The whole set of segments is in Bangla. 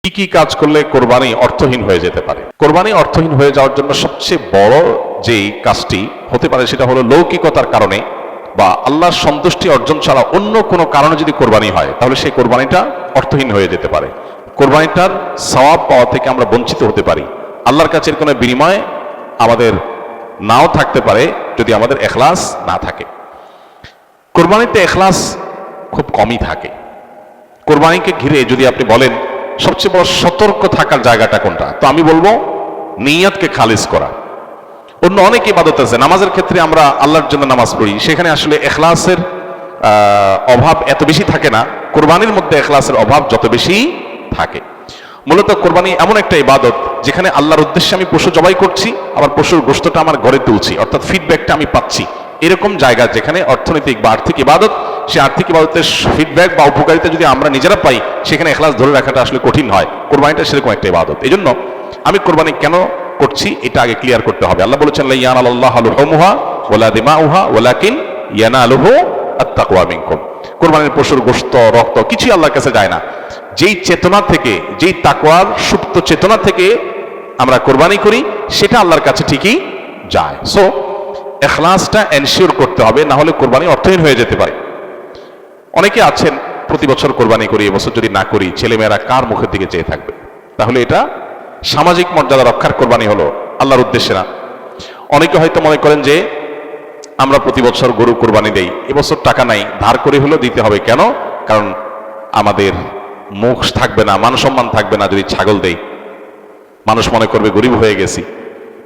কি কি কাজ করলে কোরবানি অর্থহীন হয়ে যেতে পারে? কোরবানি অর্থহীন হয়ে যাওয়ার জন্য সবচেয়ে বড় যেই কাজটি হতে পারে সেটা হলো লৌকিকতার কারণে বা আল্লাহর সন্তুষ্টি অর্জন ছাড়া অন্য কোনো কারণে যদি কোরবানি হয় তাহলে সেই কোরবানিটা অর্থহীন হয়ে যেতে পারে। কোরবানিটার সওয়াব পাওয়া থেকে আমরা বঞ্চিত হতে পারি। আল্লাহর কাছে এর কোনো বিনিময় আমাদের নাও থাকতে পারে যদি আমাদের ইখলাস না থাকে। কোরবানিতে ইখলাস খুব কমই থাকে। কোরবানিকে ঘিরে যদি আপনি বলেন সবচেয়ে বড় সতর্ক থাকার জায়গাটা কোনটা, তো আমি বলবো নিয়তকে খালিস করা। অন্য অনেক ইবাদত আছে, নামাজের ক্ষেত্রে আমরা আল্লাহর জন্য নামাজ পড়ি, সেখানে আসলে ইখলাসের অভাব এত বেশি থাকে না। কোরবানির মধ্যে ইখলাসের অভাব যত বেশি থাকে। মূলত কোরবানি এমন একটা ইবাদত যেখানে আল্লাহর উদ্দেশ্যে আমি পশু জবাই করছি, আবার পশুর গোশতটা আমার ঘরে তুলছি, অর্থাৎ ফিডব্যাকটা আমি পাচ্ছি। এরকম জায়গা যেখানে অর্থনৈতিক বা আর্থিক ইবাদত, সেই আর্থিক ইবাদতের ফিডব্যাক বা উপকারিতা যদি আমরা নিজেরা পাই, সেখানে ইখলাস ধরে রাখাটা আসলে কঠিন হয়। কোরবানিটা সেরকম একটা ইবাদত। এই জন্য আমি কোরবানি কেন করছি এটা আগে ক্লিয়ার করতে হবে। আল্লাহ বলেছেন লা ইয়ানালাল্লাহু লুহুমুহা ওয়ালা দিমাউহা ওয়ালাকিন ইয়ানালুহু আত-তাকওয়া মিনকুম। কোরবানির পশুর গোশত, রক্ত কিছুই আল্লাহর কাছে যায় না। যেই চেতনা থেকে, যেই তাকওয়ার সুপ্ত চেতনা থেকে আমরা কোরবানি করি, সেটা আল্লাহর কাছে ঠিকই যায়। সো ইখলাসটা এনশিওর করতে হবে, না হলে কোরবানি অর্থহীন হয়ে যেতে পারে। অনেকে আছেন প্রতি বছর কোরবানি করি, এবছর যদি না করি ছেলেমেয়েরা কার মুখের দিকে চেয়ে থাকবে। তাহলে এটা সামাজিক মর্যাদা রক্ষার কোরবানি হলো, আল্লাহর উদ্দেশ্যে না। অনেকে হয়তো মনে করেন যে আমরা প্রতি বছর গরু কোরবানি দেই, এবছর টাকা নাই, ধার করে হলেও দিতে হবে। কেন? কারণ আমাদের মুখ থাকবে না, মান সম্মান থাকবে না যদি ছাগল দেই, মানুষ মনে করবে গরিব হয়ে গেছি।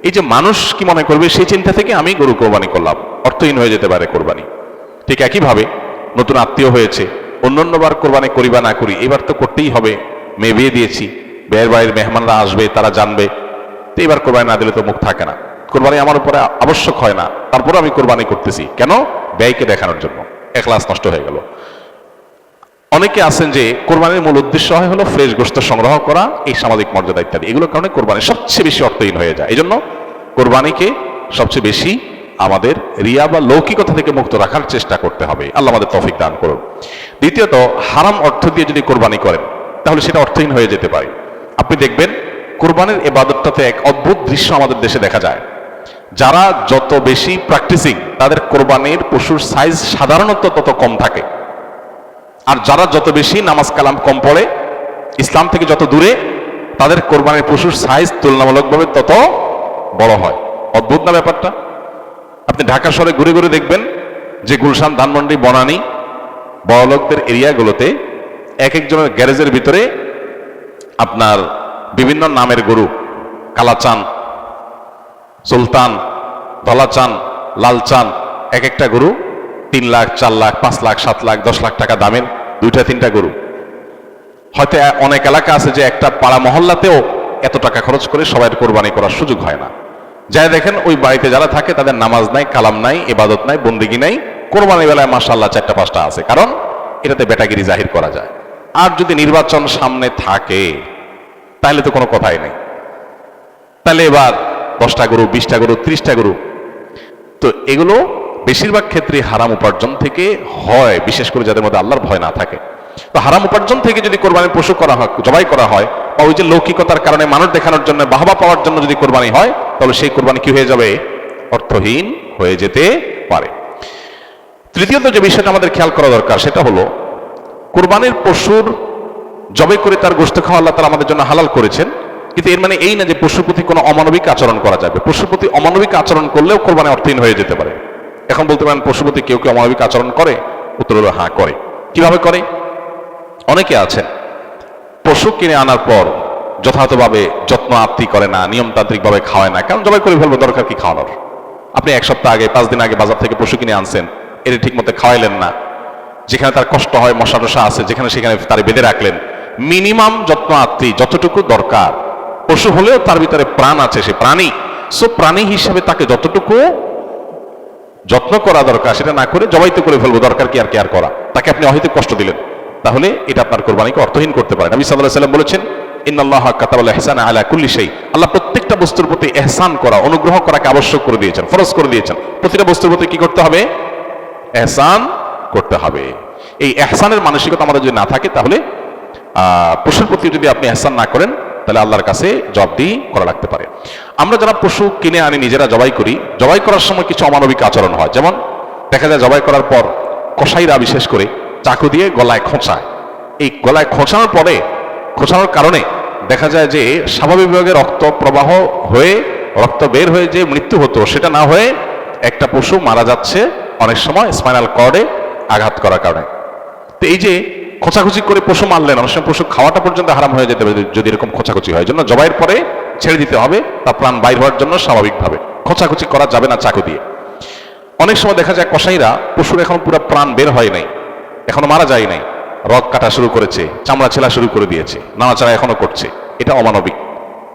এই যে মানুষ কি মনে করবে সেই চিন্তা থেকে আমি গরু কোরবানি করলাম, অর্থহীন হয়ে যেতে পারে কোরবানি। ঠিক একইভাবে নতুন আত্মীয় হয়েছে, অন্যান্যবার কোরবানি করি বা না করি, এবার তো করতেই হবে, মেয়ে বিয়ে দিয়েছি, বিয়ের বাড়ির মেহমানরা আসবে, তারা জানবে, তো এবার কোরবানি না দিলে তো মুখ থাকে না। কোরবানি আমার উপরে আবশ্যক হয় না, তারপরে আমি কোরবানি করতেছি কেন? ব্যয়কে দেখানোর জন্য। ইখলাস নষ্ট হয়ে গেল। অনেকে আছেন যে কোরবানির মূল উদ্দেশ্য হয় হলো ফ্রেশ গোশত সংগ্রহ করা, এই সামাজিক মর্যাদা ইত্যাদি, এগুলোর কারণে কোরবানি সবচেয়ে বেশি অর্থহীন হয়ে যায়। এই জন্য কোরবানিকে সবচেয়ে বেশি আমাদের রিয়া বা লৌকিকতা থেকে মুক্ত রাখার চেষ্টা করতে হবে। আল্লাহ আমাদের তৌফিক দান করুন। দ্বিতীয়ত, হারাম অর্থ দিয়ে যদি কোরবানি করেন তাহলে সেটা অর্থহীন হয়ে যেতে পারে। আপনি দেখবেন কোরবানির ইবাদতটাতে এক অদ্ভুত দৃশ্য আমাদের দেশে দেখা যায়। যারা যত বেশি প্র্যাকটিসিং, তাদের কোরবানির পশুর সাইজ সাধারণত তত কম থাকে। আর যারা যত বেশি নামাজ কালাম কম পড়ে, ইসলাম থেকে যত দূরে, তাদের কোরবানির পশুর সাইজ তুলনামূলকভাবে তত বড় হয়। অদ্ভুত না ব্যাপারটা? আপনি ঢাকা শহরে ঘুরে ঘুরে দেখবেন যে গুলশান, ধানমন্ডি, বনানী, বড়লোকদের এরিয়াগুলোতে এক একজনের গ্যারেজের ভিতরে আপনার বিভিন্ন নামের গরু, কালাচান, সুলতান, ধলাচান, লালচান, এক একটা গরু 3 লাখ, 4 লাখ, 5 লাখ, 7 লাখ, 10 লাখ টাকা দামের 2-3টা গরু। হয়তো অনেক এলাকা আছে যে একটা পাড়া মহল্লাতেও এত টাকা খরচ করে সবাই কোরবানি করার সুযোগ হয় না। যাই দেখেন ওই বাড়িতে যারা থাকে তাদের নামাজ নাই, কালাম নাই, ইবাদত নাই, বন্দেগী নাই, কোরবানি বেলায় মাশাআল্লাহ 4টা-5টা আছে, কারণ এটাতে বেটাগিরি জাহির করা যায়। আর যদি নির্বাচন সামনে থাকে তাহলে তো কোনো কথাই নেই। তাহলে এবার 10টা গরু, 20টা গরু, 30টা গরু, তো এগুলো বেশিরভাগ ক্ষেত্রে হারাম উপার্জন থেকে হয়, বিশেষ করে যাদের মধ্যে আল্লাহর ভয় না থাকে। তো হারাম উপার্জন থেকে যদি কোরবানির পশু করা হয়, জবাই করা হয়, বা ওই যে লৌকিকতার কারণে মানুষ দেখানোর জন্য, বাহবা পাওয়ার জন্য যদি কোরবানি হয়, তাহলে সেই কোরবানি কি হয়ে যাবে? অর্থহীন হয়ে যেতে পারে। তৃতীয়ত যে বিষয়টা আমাদের খেয়াল করা দরকার সেটা হলো কোরবানির পশুর জবাই করে তার গোশত খাওয়া আল্লাহ তাআলা আমাদের জন্য হালাল করেছেন, কিন্তু এর মানে এই না যে পশুর প্রতি কোনো অমানবিক আচরণ করা যাবে। পশুর প্রতি অমানবিক আচরণ করলেও কোরবানি অর্থহীন হয়ে যেতে পারে। এখন বলতে পারেন পশুর প্রতি কেউ কেউ অমানবিক আচরণ করে? উত্তর হলো হ্যাঁ, করে। কিভাবে করে? অনেকে আছেন পশু কিনে আনার পর যথাযথভাবে যত্ন আত্তি করে না, নিয়মতান্ত্রিকভাবে খাওয়ায় না। কারণ জবাই করে ফেলবো, দরকার কি খাওয়ানোর? আপনি 1 সপ্তাহ আগে, 5 দিন আগে বাজার থেকে পশু কিনে আনছেন, এর ঠিক মতো খাওয়াইলেন না, যেখানে তার কষ্ট হয়, মশা টশা আছে যেখানে, সেখানে তার বেঁধে রাখলেন। মিনিমাম যত্ন আত্তি যতটুকু দরকার, পশু হলেও তার ভিতরে প্রাণ আছে, সে প্রাণী। সো প্রাণী হিসাবে তাকে যতটুকু যত্ন করা দরকার সেটা না করে জবাইতে করে ফেলবো, দরকার কি আর কেয়ার করা? তাকে আপনি অহেতুক কষ্ট দিলেন, তাহলে এটা আপনার কোরবানিকে অর্থহীন করতে পারে। নবী সাল্লাল্লাহু আলাইহি ওয়াসাল্লাম বলেছেন ইন্নাল্লাহা কাতাবাল ইহসানা আলা কুল্লি শাই। আল্লাহ প্রত্যেকটা বস্তুর প্রতি ইহসান করা, অনুগ্রহ করাকে আবশ্যক করে দিয়েছেন, ফরজ করে দিয়েছেন। প্রতিটা বস্তুর প্রতি কি করতে হবে? ইহসান করতে হবে। এই ইহসানের মানসিকতা আমাদের যদি না থাকে তাহলে পশুর প্রতি যদি আপনি এহসান না করেন তাহলে আল্লাহর কাছে জবাবদিহি করা লাগতে পারে। আমরা যারা পশু কিনে আনি নিজেরা জবাই করি, জবাই করার সময় কিছু অমানবিক আচরণ হয়। যেমন দেখা যায় জবাই করার পর কসাইরা বিশেষ করে চাকু দিয়ে গলায় খোঁচায়। এই গলায় খোঁচানোর পরে, খোঁচানোর কারণে দেখা যায় যে স্বাভাবিকভাবে রক্ত প্রবাহ হয়ে, রক্ত বের হয়ে যে মৃত্যু হতো সেটা না হয়ে একটা পশু মারা যাচ্ছে অনেক সময় স্পাইনাল কর্ডে আঘাত করার কারণে। তো এই যে খোঁচাখুচি করে পশু মারলেন, অনেক সময় পশু খাওয়াটা পর্যন্ত হারাম হয়ে যেতে পারে যদি এরকম খোঁচাখুচি হয়। জন্য জবাইয়ের পরে ছেড়ে দিতে হবে, তার প্রাণ বাইর হওয়ার জন্য স্বাভাবিকভাবে। খোঁচাখুচি করা যাবে না চাকু দিয়ে। অনেক সময় দেখা যায় কসাইরা পশুর এখন পুরো প্রাণ বের হয় নাই, এখনো মারা যায় নাই, রগ কাটা শুরু করেছে, চামড়া ছেলা শুরু করে দিয়েছে, নাড়াচাড়া এখনো করছে, এটা অমানবিক।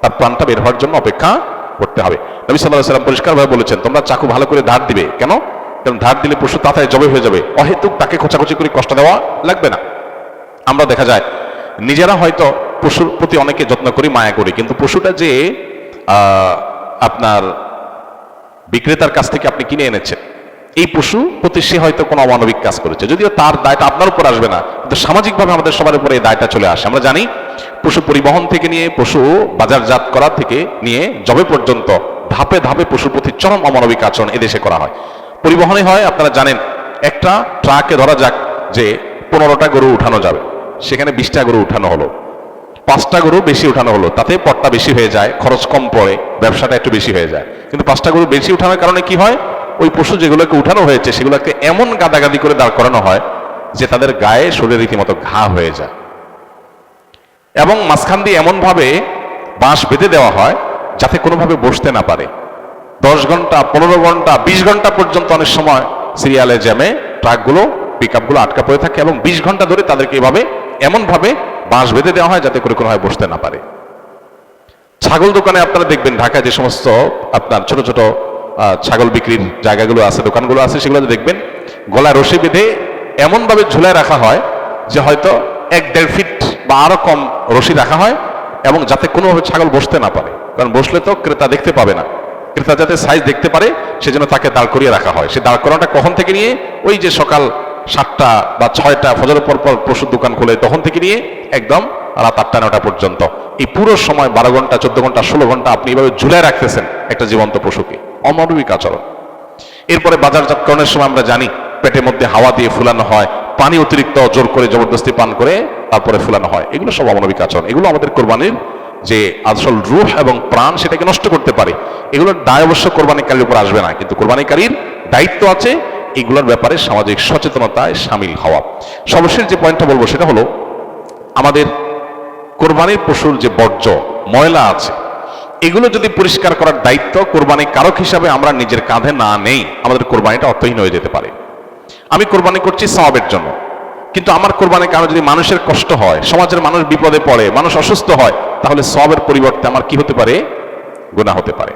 তার প্রাণটা বের হওয়ার জন্য অপেক্ষা করতে হবে। নবী সাল্লাল্লাহু আলাইহি ওয়াসাল্লাম পরিষ্কারভাবে বলেছেন, তোমরা চাকু ভালো করে ধার দিবে। কেন? কারণ ধার দিলে পশু তাড়াতাড়ি জবাই হয়ে যাবে, অহেতুক তাকে খোঁচাখুচি করে কষ্ট দেওয়া লাগবে না। আমরা দেখা যায় নিজেরা হয়তো পশুর প্রতি অনেকে যত্ন করি, মায়া করি, কিন্তু পশুটা যে আপনার বিক্রেতার কাছ থেকে আপনি কিনে এনেছেন, এই পশু প্রতি সে হয়তো কোনো অমানবিক কাজ করেছে, যদিও তার দায়টা আপনার উপর আসবে না, কিন্তু সামাজিকভাবে আমাদের সবার উপরে এই দায়টা চলে আসে। আমরা জানি পশু পরিবহন থেকে নিয়ে পশু বাজারজাত করা থেকে নিয়ে জবে পর্যন্ত ধাপে ধাপে পশুর প্রতি চরম অমানবিক আচরণ এদেশে করা হয়। পরিবহনে হয়, আপনারা জানেন, একটা ট্রাকে ধরা যাক যে 15টা গরু উঠানো যাবে, সেখানে 20টা গরু উঠানো হলো, 5টা গরু বেশি উঠানো হলো, তাতে পট্টা বেশি হয়ে যায়, খরচ কম পড়ে, ব্যবসাটা একটু বেশি হয়ে যায়। কিন্তু 5টা গরু বেশি উঠানোর কারণে কি হয়, ওই পশু যেগুলোকে উঠানো হয়েছে সেগুলোকে এমন গাদাগাদি করে দাঁড় করানো হয় যে তাদের গায়ে শরীরে রীতিমতো ঘা হয়ে যায়, এবং মাঝখান দিয়ে এমন ভাবে বাঁশ বেঁধে দেওয়া হয় যাতে কোনোভাবে বসতে না পারে। 10 ঘন্টা, 15 ঘন্টা, 20 ঘন্টা পর্যন্ত অনেক সময় সিরিয়ালে জ্যামে ট্রাকগুলো, পিকআপগুলো আটকা পড়ে থাকে, এবং 20 ঘন্টা ধরে তাদেরকে এভাবে এমন ভাবে বাঁশ বেঁধে দেওয়া হয় যাতে করে কোনোভাবে বসতে না পারে। ছাগল দোকানে আপনারা দেখবেন ঢাকায় যে সমস্ত আপনার ছোট ছোট ছাগল বিক্রির জায়গাগুলো আছে, দোকানগুলো আছে, সেগুলোতে দেখবেন গলায় রশি বেঁধে এমন ভাবে ঝুলায় রাখা হয় যে হয়তো 1-1.5 ফিট বা আরো কম রশি রাখা হয়, এবং যাতে কোনোভাবে ছাগল বসতে না পারে, কারণ বসলে তো ক্রেতা দেখতে পাবে না, ক্রেতা যাতে সাইজ দেখতে পারে সেজন্য তাকে দাঁড় করিয়ে রাখা হয়। সে দাঁড় করানোটা কখন থেকে নিয়ে, ওই যে সকাল 7টা বা 6টা ফজরের পর পর পশুর দোকান খোলে তখন থেকে নিয়ে একদম রাত 8টা-9টা পর্যন্ত, এই পুরো সময় 12 ঘন্টা, 14 ঘন্টা, 16 ঘন্টা আপনি এইভাবে ঝুলায় রাখতেছেন একটা জীবন্ত পশুকে, অমানবিক আচরণ। এরপরে বাজারজাতকরণের সময় আমরা জানি পেটের মধ্যে হাওয়া দিয়ে ফুলানো হয়, পানি অতিরিক্ত জোর করে জবরদস্তি পান করে তারপরে ফুলানো হয়, এগুলো সব অমানবিক আচরণ। এগুলো আমাদের কোরবানির যে আসল রূহ এবং প্রাণ সেটাকে নষ্ট করতে পারে। এগুলোর দায় অবশ্য কোরবানিকারীর উপর আসবে না, কিন্তু কোরবানিকারীর দায়িত্ব আছে এগুলোর ব্যাপারে সামাজিক সচেতনতায় সামিল হওয়া। সর্বশেষ যে পয়েন্টটা বলবো সেটা হলো, আমাদের কোরবানির পশুর যে বর্জ্য ময়লা আছে এগুলো যদি পরিষ্কার করার দায়িত্ব কোরবানি কারক হিসাবে আমরা নিজের কাঁধে না নেই, আমাদের কোরবানিটা অর্থহীন হয়ে যেতে পারে। আমি কোরবানি করছি সওয়াবের জন্য, কিন্তু আমার কোরবানির কারণে যদি মানুষের কষ্ট হয়, সমাজের মানুষ বিপদে পড়ে, মানুষ অসুস্থ হয়, তাহলে সওয়াবের পরিবর্তে আমার কি হতে পারে, গুনাহ হতে পারে।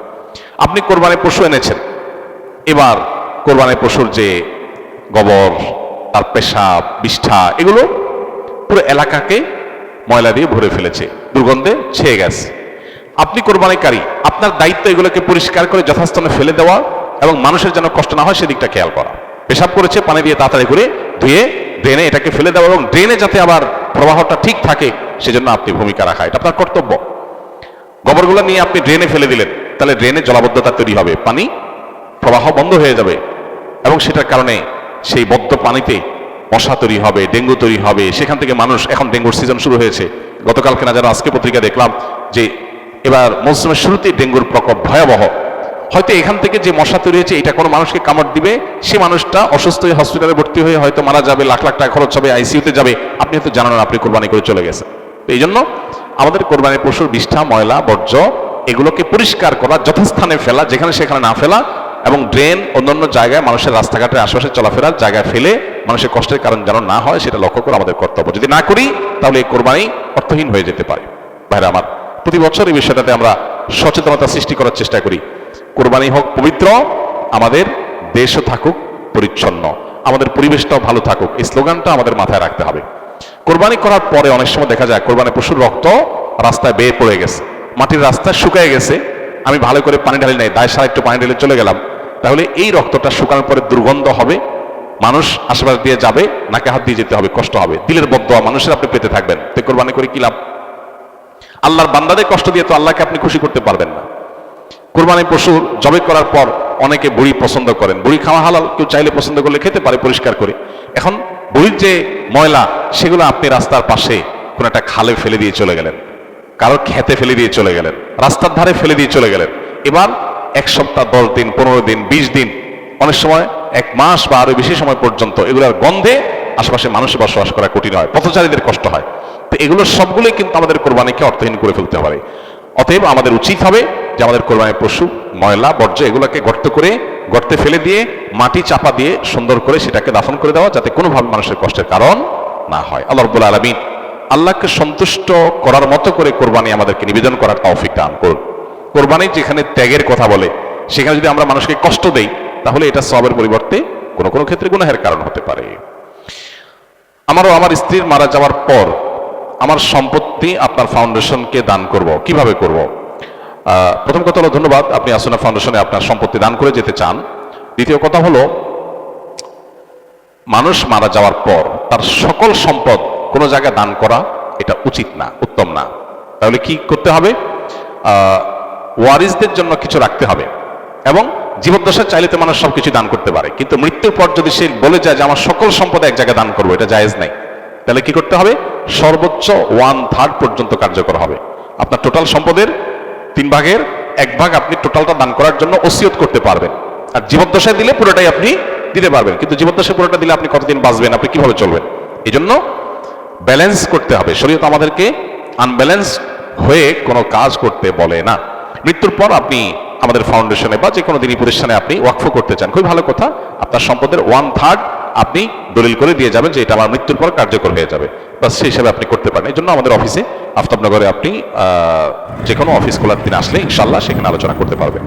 আপনি কোরবানির পশু এনেছেন, এবার কোরবানির পশুর যে গোবর, তার পেশাব, বিষ্ঠা, এগুলো পুরো এলাকাকে ময়লা দিয়ে ভরে ফেলেছে, দুর্গন্ধে ছেয়ে গেছে। আপনি কোরবানিকারী, আপনার দায়িত্ব এগুলোকে পরিষ্কার করে যথাস্থানে ফেলে দেওয়া এবং মানুষের যেন কষ্ট না হয় সেদিকটা খেয়াল করা। পেশাব করেছে, পানি দিয়ে তাড়াতাড়ি করে ধুয়ে ড্রেনে এটাকে ফেলে দেওয়া, এবং ড্রেনে যাতে আবার প্রবাহটা ঠিক থাকে সেজন্য আপনি ভূমিকা রাখা, এটা আপনার কর্তব্য। গোবরগুলো নিয়ে আপনি ড্রেনে ফেলে দিলেন, তাহলে ড্রেনে জলাবদ্ধতা তৈরি হবে, পানি প্রবাহ বন্ধ হয়ে যাবে, এবং সেটার কারণে সেই বদ্ধ পানিতে মশা তৈরি হবে, ডেঙ্গু তৈরি হবে, সেখান থেকে মানুষ, এখন ডেঙ্গুর সিজন শুরু হয়েছে, গতকালকে না যেন আজকে পত্রিকা দেখলাম যে এবার মৌসুমের শুরুতে ডেঙ্গুর প্রকোপ ভয়াবহ। হয়তো এখান থেকে যে মশা তৈরি হয়েছে এটা কোনো মানুষকে কামড় দিবে, সে মানুষটা অসুস্থ হয়ে হসপিটালে ভর্তি হয়ে হয়তো মারা যাবে, লাখ লাখ টাকা খরচ হবে, আইসিইউতে যাবে, আপনি হয়তো জানান আপনি কোরবানি করে চলে গেছেন। তো এই জন্য আমাদের কোরবানির পশুর বিষ্ঠা, ময়লা, বর্জ্য এগুলোকে পরিষ্কার করা, যথাস্থানে ফেলা, যেখানে সেখানে না ফেলা, এবং ড্রেন অন্যান্য জায়গায় মানুষের রাস্তাঘাটের আশেপাশে চলাফেরার জায়গায় ফেলে মানুষের কষ্টের কারণ যেন না হয় সেটা লক্ষ্য করে আমাদের কর্তব্য। যদি না করি তাহলে এই কোরবানি অর্থহীন হয়ে যেতে পারে। ভাইরা আমার, প্রতি বছর এই বিষয়টাতে আমরা সচেতনতা সৃষ্টি করার চেষ্টা করি। কোরবানি হোক পবিত্র, আমাদের দেশও থাকুক পরিচ্ছন্ন, আমাদের পরিবেশটাও ভালো থাকুক, এই স্লোগানটা আমাদের মাথায় রাখতে হবে। কোরবানি করার পরে অনেক সময় দেখা যায় কোরবানির পশুর রক্ত রাস্তায় বেয়ে পড়ে গেছে, মাটির রাস্তা শুকিয়ে গেছে, আমি ভালো করে পানি ঢালি নাই, দায় সারা একটু পানি ঢেলে চলে গেলাম, তাহলে এই রক্তটা শুকানোর পরে দুর্গন্ধ হবে, মানুষ আশেপাশ দিয়ে যাবে, নাকে হাত দিয়ে যেতে হবে, কষ্ট হবে, দিলের বদদোয়া মানুষের আপনি পেতে থাকবেন, তো কোরবানি করে কি লাভ? আল্লাহর বান্দাদের কষ্ট দিয়ে তো আল্লাহকে আপনি খুশি করতে পারবেন না। কোরবানি পশুর জবে করার পর অনেকে বুড়ি পছন্দ করেন, বুড়ি খাওয়া হালাল, কেউ চাইলে পছন্দ করলে খেতে পারে পরিষ্কার করে। এখন বুড়ির যে ময়লা সেগুলো আপনি রাস্তার পাশে কোন একটা খালে ফেলে দিয়ে চলে গেলেন, কারোর খেতে ফেলে দিয়ে চলে গেলেন, রাস্তার ধারে ফেলে দিয়ে চলে গেলেন। এবার 1 সপ্তাহ, 10 দিন, 15 দিন, 20 দিন, অনেক সময় 1 মাস বা আরো বেশি সময় পর্যন্ত এগুলোর গন্ধে আশেপাশে মানুষের বসবাস করা কঠিন হয়, পথচারীদের কষ্ট হয়। তো এগুলো সবগুলোই কিন্তু আমাদের কোরবানিকে অর্থহীন করে ফেলতে পারে। অতএব আমাদের উচিত হবে যে আমাদের কোরবানির পশু ময়লা বর্জ্য এগুলোকে গর্তে ফেলে দিয়ে মাটি চাপা দিয়ে সুন্দর করে সেটাকে দাফন করে দেওয়া, যাতে কোনোভাবে মানুষের কষ্টের কারণ না হয়। আল্লাহ রাব্বুল আলামিন আল্লাহকে সন্তুষ্ট করার মতো করে কোরবানি আমাদেরকে নিবেদন করার তৌফিক দান করুন। কোরবানি যেখানে ত্যাগের কথা বলে, সেখানে যদি আমরা মানুষকে কষ্ট দেই, তাহলে এটা সওয়াবের পরিবর্তে কোনো কোনো ক্ষেত্রে গুনাহের কারণ হতে পারে। আমার স্ত্রীর মারা যাওয়ার পর আমার সম্পত্তি আপনার ফাউন্ডেশনকে দান করব, কিভাবে করব? প্রথম কথা হলো, ধন্যবাদ, আপনি আসনা ফাউন্ডেশনে আপনার সম্পত্তি দান করে যেতে চান। দ্বিতীয় কথা হলো, মানুষ মারা যাওয়ার পর তার সকল সম্পদ কোনো জায়গায় দান করা এটা উচিত না, উত্তম না। তাহলে কি করতে হবে? ওয়ারিসদের জন্য কিছু রাখতে হবে। এবং জীবদ্দশায় চাইলে তো মানুষ সবকিছু দান করতে পারে, কিন্তু মৃত্যুর পর যদি সে বলে যায় যে আমার সকল সম্পদ এক জায়গায় দান করবো, এটা জায়েজ নাই। তাহলে কি করতে হবে? সর্বোচ্চ 1/3 পর্যন্ত কার্যকর হবে। আপনার টোটাল সম্পদের 3 ভাগের 1 ভাগ আপনি টোটালটা দান করার জন্য ওসিয়ত করতে পারবেন। আর জীবদ্দশায় দিলে পুরোটাই আপনি দিতে পারবেন, কিন্তু জীবদ্দশায় পুরোটা দিলে আপনি কতদিন বাঁচবেন, আপনি কিভাবে চলবেন? এই জন্য ব্যালেন্স করতে হবে। শরীয়ত আমাদেরকে আনব্যালেন্স হয়ে কোনো কাজ করতে বলে না। মৃত্যুর পর আপনি আমাদের ফাউন্ডেশনে বা যে কোনো দিনী প্রতিষ্ঠানে আপনি ওয়াকফ করতে চান, খুবই ভালো কথা। আপনার সম্পদের 1/3 আপনি দলিল করে দিয়ে যাবেন যে এটা আমার মৃত্যুর পর কার্যকর হয়ে যাবে, বাস সেই হিসাবে আপনি করতে পারেন। এই জন্য আমাদের অফিসে, আফতাবনগরে আপনি যে কোনো অফিস খোলার দিন আসলে ইনশাল্লাহ সেখানে আলোচনা করতে পারবেন।